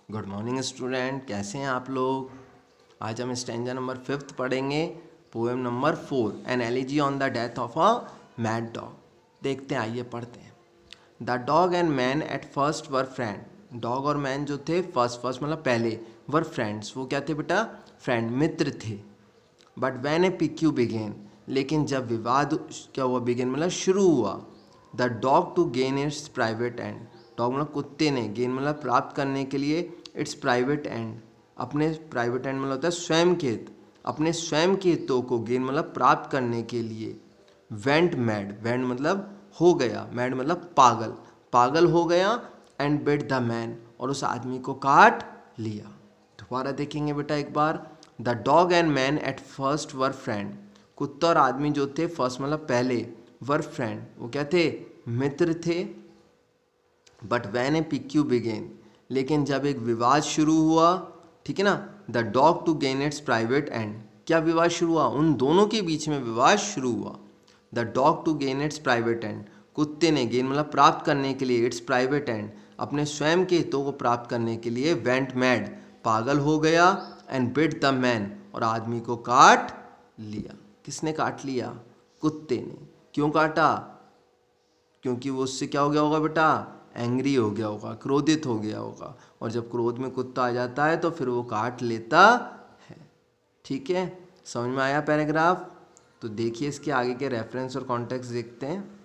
Good morning student, कैसे हैं आप लोग। आज हम स्टैंजा नंबर 5 पढ़ेंगे, poem number 4, an elegy on the death of a mad dog. देखते हैं, आइए पढ़ते हैं। The dog and man at first were friend. Dog और मैन जो थे, फर्स्ट मतलब पहले, वर फ्रेंड्स, वो क्या थे बेटा, फ्रेंड, मित्र थे। But when a pique began, लेकिन जब विवाद क्या हुआ, बिगेन मतलब शुरू हुआ, the dog to gain its private end. Dog मतलब कुत्ते ने, गेन मतलब प्राप्त करने के लिए, इट्स प्राइवेट एंड, अपने प्राइवेट एंड मतलब होता है स्वयं के हित, अपने स्वयं के हितों को गेन मतलब प्राप्त करने के लिए, वेंट मैड, वेंट मतलब हो गया, मैड मतलब पागल, पागल हो गया, एंड बिट द मैन, और उस आदमी को काट लिया। दोबारा देखेंगे बेटा एक बार। The dog and man at first were friend. कुत्ता और आदमी जो थे, फर्स्ट मतलब पहले, वर फ्रेंड वो क्या थे, मित्र थे। But when a pique began, लेकिन जब एक विवाद शुरू हुआ, ठीक है ना, the dog to gain its private end, क्या विवाद शुरू हुआ, उन दोनों के बीच में विवाद शुरू हुआ। The dog to gain its private end, कुत्ते ने, गेन मतलब प्राप्त करने के लिए, इट्स प्राइवेट एंड, अपने स्वयं के हितों को प्राप्त करने के लिए, वेंट मैड, पागल हो गया, एंड बिट द मैन, और आदमी को काट लिया। किसने काट लिया, कुत्ते ने। क्यों काटा, क्योंकि वो उससे क्या हो गया होगा बेटा, एंग्री हो गया होगा, क्रोधित हो गया होगा, और जब क्रोध में कुत्ता आ जाता है तो फिर वो काट लेता है। ठीक है, समझ में आया पैराग्राफ। तो देखिए इसके आगे के रेफरेंस और कॉन्टेक्स्ट देखते हैं।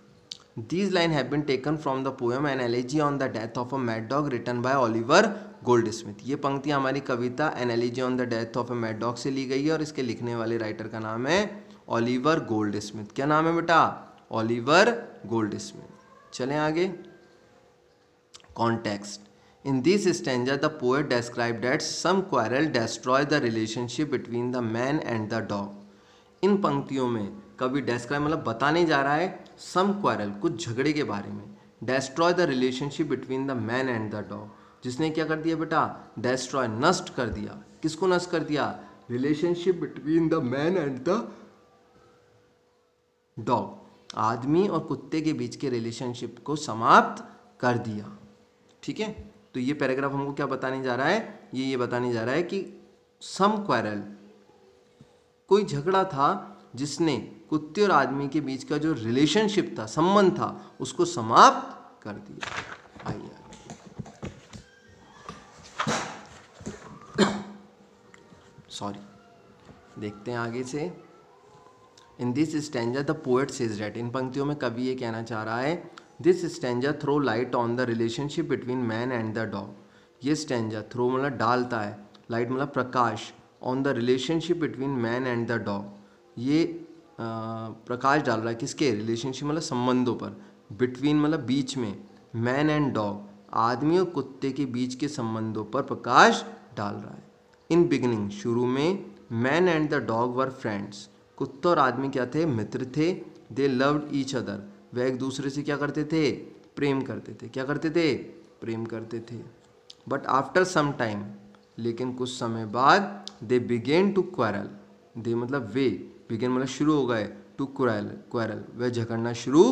These lines have been taken from the poem An Elegy on the Death of a Mad Dog written by Oliver Goldsmith। ये पंक्तियाँ हमारी कविता An Elegy on the Death of a Mad Dog से ली गई है, और इसके लिखने वाले राइटर का नाम है ओलिवर गोल्डस्मिथ। क्या नाम है बेटा, ओलिवर गोल्डस्मिथ। चलें आगे। Context. In this stanza, the poet described that some quarrel destroyed the relationship between the man and the dog. इन पंक्तियों में कवि डेस्क्राइब मतलब बताने जा रहा है सम क्वारल, कुछ झगड़े के बारे में, destroy the relationship between the man and the dog, जिसने क्या कर दिया बेटा, डेस्ट्रॉय, नष्ट कर दिया। किसको नष्ट कर दिया, relationship between the man and the dog, आदमी और कुत्ते के बीच के रिलेशनशिप को समाप्त कर दिया। ठीक है, तो ये पैराग्राफ हमको क्या बताने जा रहा है, ये बताने जा रहा है कि सम क्वारल, कोई झगड़ा था जिसने कुत्ते और आदमी के बीच का जो रिलेशनशिप था, संबंध था, उसको समाप्त कर दिया। आइए सॉरी, देखते हैं आगे से। In this stanza the poet says that, इन पंक्तियों में कवि ये कहना चाह रहा है, this stanza throw light on the relationship between man and the dog. ये स्टैंजा, थ्रो मतलब डालता है, लाइट मतलब प्रकाश, on the relationship between man and the dog, ये प्रकाश डाल रहा है किसके, रिलेशनशिप मतलब संबंधों पर, बिटवीन मतलब बीच में, मैन एंड डॉग, आदमी और कुत्ते के बीच के संबंधों पर प्रकाश डाल रहा है। इन बिगिनिंग, शुरू में, man and the dog were friends, कुत्ता और आदमी क्या थे, मित्र थे। दे लव्ड ईच अदर, वह एक दूसरे से क्या करते थे, प्रेम करते थे। क्या करते थे, प्रेम करते थे। बट आफ्टर सम टाइम, लेकिन कुछ समय बाद, दे बिगेन टू क्वारल, दे मतलब वे, बिगेन मतलब शुरू हो गए, टू क्वारल वे झगड़ना शुरू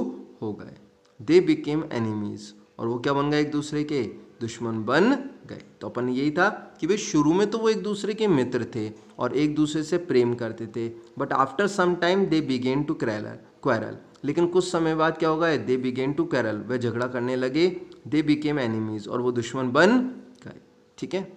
हो गए। दे बिकेम एनिमीज, और वो क्या बन गए, एक दूसरे के दुश्मन बन गए। तो अपन यही था कि भाई शुरू में तो वो एक दूसरे के मित्र थे और एक दूसरे से प्रेम करते थे, but after some time they began to quarrel, लेकिन कुछ समय बाद क्या होगा, दे बिगेन टू क्वारल, वे झगड़ा करने लगे। दे बिकेम एनिमीज, और वो दुश्मन बन गए। ठीक है।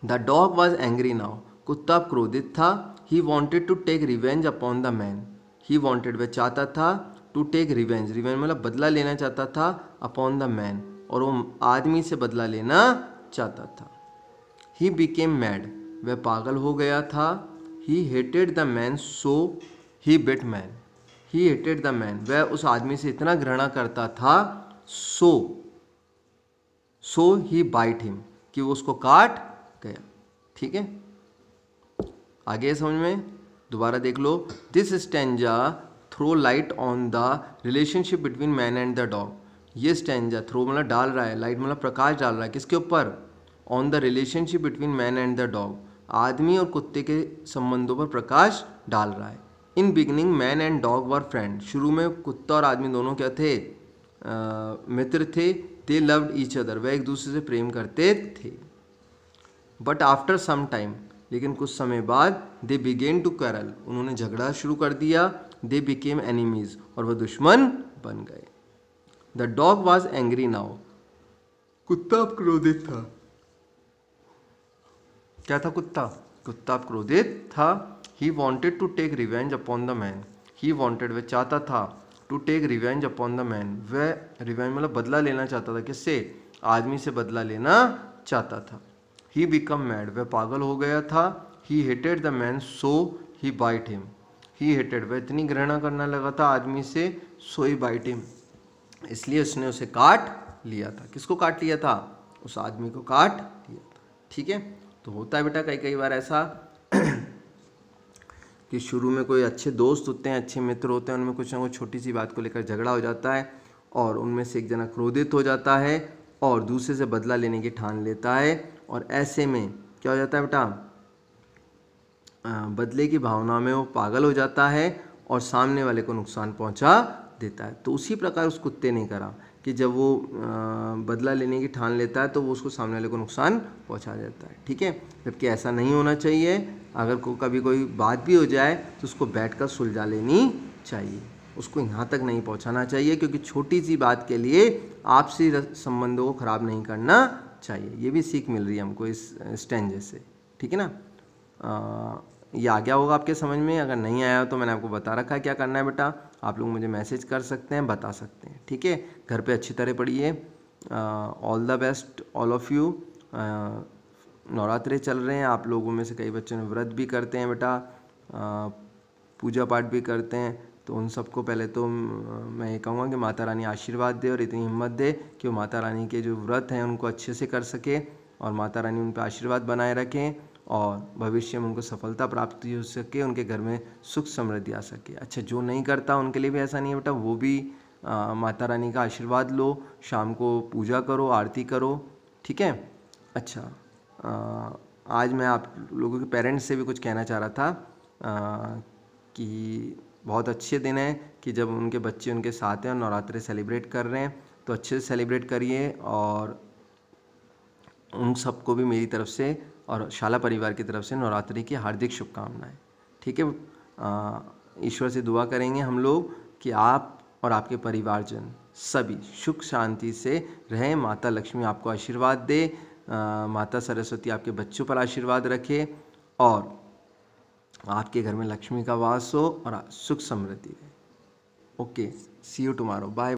The dog was angry now, कुत्ता अब क्रोधित था। He wanted to take revenge upon the man, he wanted वह चाहता था, टू टेक रिवेंज, रिवेंज मतलब बदला लेना चाहता था, अपॉन द मैन, और वो आदमी से बदला लेना चाहता था। ही बिकेम मैड, वह पागल हो गया था। He hated the man so he bit man, he hated the man, वह उस आदमी से इतना घृणा करता था, सो ही बाइट हिम, कि वो उसको काट गया। ठीक है, आगे समझ में, दोबारा देख लो। This stanza throw light on the relationship between man and the dog, ये स्टैंजा, थ्रो मतलब डाल रहा है, लाइट मतलब प्रकाश डाल रहा है, किसके ऊपर, on the relationship between man and the dog, आदमी और कुत्ते के संबंधों पर प्रकाश डाल रहा है। In beginning man and dog were friend, शुरू में कुत्ता और आदमी दोनों क्या थे, मित्र थे। दे लव्ड ईच अदर, वह एक दूसरे से प्रेम करते थे। बट आफ्टर सम टाइम, लेकिन कुछ समय बाद, दे बिगेन टू quarrel, उन्होंने झगड़ा शुरू कर दिया। दे बिकेम एनिमीज, और वह दुश्मन बन गए। The dog was angry now, कुत्ता अब क्रोधित था। क्या था कुत्ता? कुत्ता अब क्रोधित था। He wanted to take revenge upon the man, he wanted, वह चाहता था, to take revenge upon the man, वह रिवेंज मतलब बदला लेना चाहता था। किससे? आदमी से बदला लेना चाहता था। ही बिकम मैड, वह पागल हो गया था। He hated the man so he bite him, he hated, वह इतनी घृणा करने लगा था आदमी से, सो ही बाइट हिम, इसलिए उसने उसे काट लिया था। किसको काट लिया था? उस आदमी को काट लिया था। ठीक है, तो होता है बेटा कई कई बार ऐसा कि शुरू में कोई अच्छे दोस्त होते हैं, अच्छे मित्र होते हैं, उनमें कुछ ना कुछ छोटी सी बात को लेकर झगड़ा हो जाता है और उनमें से एक जना क्रोधित हो जाता है और दूसरे से बदला लेने की ठान लेता है, और ऐसे में क्या हो जाता है बेटा? बदले की भावना में वो पागल हो जाता है और सामने वाले को नुकसान पहुंचा देता है। तो उसी प्रकार उस कुत्ते ने करा कि जब वो बदला लेने की ठान लेता है तो वो उसको सामने वाले को नुकसान पहुंचा देता है। ठीक है, जबकि ऐसा नहीं होना चाहिए। अगर कभी कोई बात भी हो जाए तो उसको बैठकर सुलझा लेनी चाहिए, उसको यहाँ तक नहीं पहुँचाना चाहिए, क्योंकि छोटी सी बात के लिए आपसी संबंधों को ख़राब नहीं करना चाहिए। ये भी सीख मिल रही है हमको इस स्टेंजे से। ठीक है ना? ये आ गया होगा आपके समझ में। अगर नहीं आया तो मैंने आपको बता रखा है क्या करना है बेटा। आप लोग मुझे मैसेज कर सकते हैं, बता सकते हैं। ठीक है, घर पे अच्छी तरह पढ़िए। All the best all of you. Navratre चल रहे हैं, आप लोगों में से कई बच्चों ने व्रत भी करते हैं बेटा, पूजा पाठ भी करते हैं। तो उन सबको पहले तो मैं ये कहूँगा कि माता रानी आशीर्वाद दे और इतनी हिम्मत दे कि वो माता रानी के जो व्रत हैं उनको अच्छे से कर सके और माता रानी उन पर आशीर्वाद बनाए रखें और भविष्य में उनको सफलता प्राप्त हो सके, उनके घर में सुख समृद्धि आ सके। अच्छा, जो नहीं करता उनके लिए भी ऐसा नहीं है बेटा, वो भी माता रानी का आशीर्वाद लो, शाम को पूजा करो, आरती करो। ठीक है? अच्छा, आज मैं आप लोगों के पेरेंट्स से भी कुछ कहना चाह रहा था कि बहुत अच्छे दिन है कि जब उनके बच्चे उनके साथ हैं और नवरात्रि सेलिब्रेट कर रहे हैं, तो अच्छे से सेलिब्रेट करिए। और उन सबको भी मेरी तरफ से और शाला परिवार की तरफ से नवरात्रि की हार्दिक शुभकामनाएं। ठीक है, ईश्वर से दुआ करेंगे हम लोग कि आप और आपके परिवारजन सभी सुख शांति से रहें, माता लक्ष्मी आपको आशीर्वाद दे, माता सरस्वती आपके बच्चों पर आशीर्वाद रखे और आपके घर में लक्ष्मी का वास हो और सुख समृद्धि रहे। Okay, see you tomorrow, bye.